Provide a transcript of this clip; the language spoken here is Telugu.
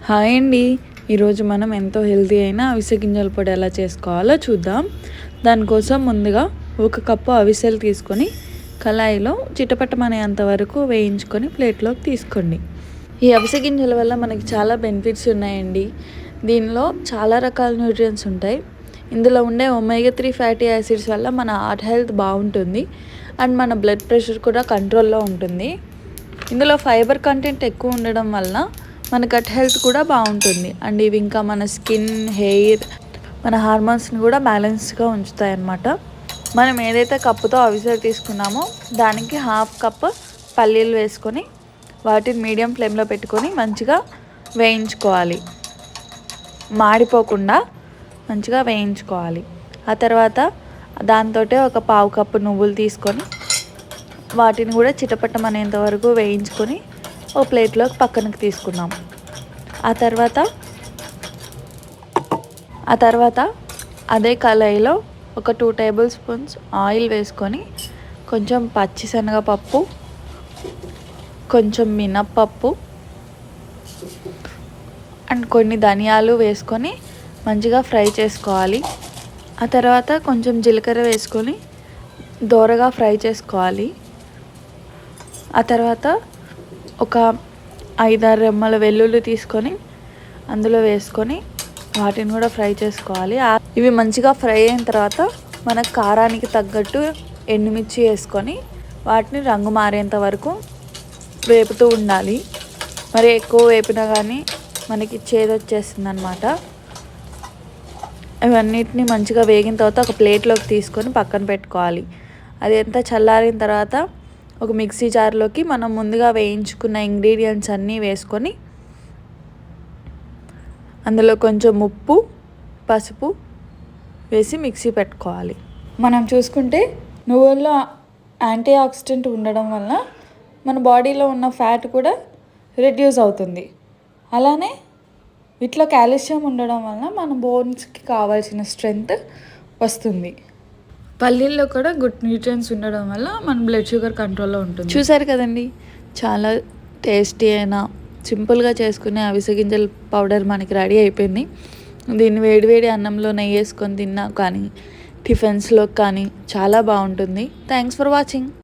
హాయ్ అండి. ఈరోజు మనం ఎంతో హెల్తీ అయిన అవిసె గింజల పొడి ఎలా చేసుకోవాలో చూద్దాం. దానికోసం ముందుగా 1 కప్పు అవిసెలు తీసుకొని కళాయిలో చిటపటమనేంత వరకు వేయించుకొని ప్లేట్లోకి తీసుకోండి. ఈ అవిసె గింజల వల్ల మనకి చాలా బెనిఫిట్స్ ఉన్నాయండి. దీనిలో చాలా రకాల న్యూట్రియన్స్ ఉంటాయి. ఇందులో ఉండే ఒమేగా 3 ఫ్యాటీ యాసిడ్స్ వల్ల మన హార్ట్ హెల్త్ బాగుంటుంది అండ్ మన బ్లడ్ ప్రెషర్ కూడా కంట్రోల్లో ఉంటుంది. ఇందులో ఫైబర్ కంటెంట్ ఎక్కువ ఉండడం వల్ల మన గట్ హెల్త్ కూడా బాగుంటుంది అండ్ ఇవి ఇంకా మన స్కిన్, హెయిర్, మన హార్మోన్స్ని కూడా బ్యాలెన్స్గా ఉంచుతాయి అన్నమాట. మనం ఏదైతే కప్పుతో అవిసెలు తీసుకున్నామో దానికి 1/2 కప్ పల్లీలు వేసుకొని వాటిని మీడియం ఫ్లేమ్లో పెట్టుకొని మంచిగా వేయించుకోవాలి. మాడిపోకుండా మంచిగా వేయించుకోవాలి. ఆ తర్వాత దాంతో 1/4 కప్పు నువ్వులు తీసుకొని వాటిని కూడా చిటపటమనేంత వరకు వేయించుకొని ఓ ప్లేట్లోకి పక్కనకి తీసుకున్నాం. ఆ తర్వాత అదే కళాయిలో ఒక 2 టేబుల్ స్పూన్స్ ఆయిల్ వేసుకొని కొంచెం పచ్చిశనగపప్పు, కొంచెం మినప్పప్పు అండ్ కొన్ని ధనియాలు వేసుకొని మంచిగా ఫ్రై చేసుకోవాలి. ఆ తర్వాత కొంచెం జీలకర్ర వేసుకొని దోరగా ఫ్రై చేసుకోవాలి. ఆ తర్వాత ఒక 5-6 రెమ్మల వెల్లుల్లి తీసుకొని అందులో వేసుకొని వాటిని కూడా ఫ్రై చేసుకోవాలి. ఇవి మంచిగా ఫ్రై అయిన తర్వాత మన కారానికి తగ్గట్టు ఎండుమిర్చి వేసుకొని వాటిని రంగు మారేంత వరకు వేపుతూ ఉండాలి. మరి ఎక్కువ వేపినా కానీ మనకి చేదు వచ్చేస్తుంది అన్నమాట. ఇవన్నిటిని మంచిగా వేగిన తర్వాత ఒక ప్లేట్లోకి తీసుకొని పక్కన పెట్టుకోవాలి. అది ఎంత చల్లారిన తర్వాత ఒక మిక్సీ జార్లోకి మనం ముందుగా వేయించుకున్న ఇంగ్రీడియంట్స్ అన్నీ వేసుకొని అందులో కొంచెం ఉప్పు, పసుపు వేసి మిక్సీ పెట్టుకోవాలి. మనం చూసుకుంటే నువ్వుల్లో యాంటీ ఆక్సిడెంట్ ఉండడం వల్ల మన బాడీలో ఉన్న ఫ్యాట్ కూడా రెడ్యూస్ అవుతుంది. అలానే వీటిలో కాల్షియం ఉండడం వల్ల మన బోన్స్కి కావాల్సిన స్ట్రెంగ్త్ వస్తుంది. పల్లీల్లో కూడా గుడ్ న్యూట్రియన్స్ ఉండడం వల్ల మన బ్లడ్ షుగర్ కంట్రోల్లో ఉంటుంది. చూసారు కదండి, చాలా టేస్టీ అయిన సింపుల్గా చేసుకునే అవిసె గింజల పౌడర్ మనకి రెడీ అయిపోయింది. దీన్ని వేడివేడి అన్నంలో నెయ్యి వేసుకొని తిన్నా కానీ టిఫిన్స్లో కానీ చాలా బాగుంటుంది. Thanks for watching.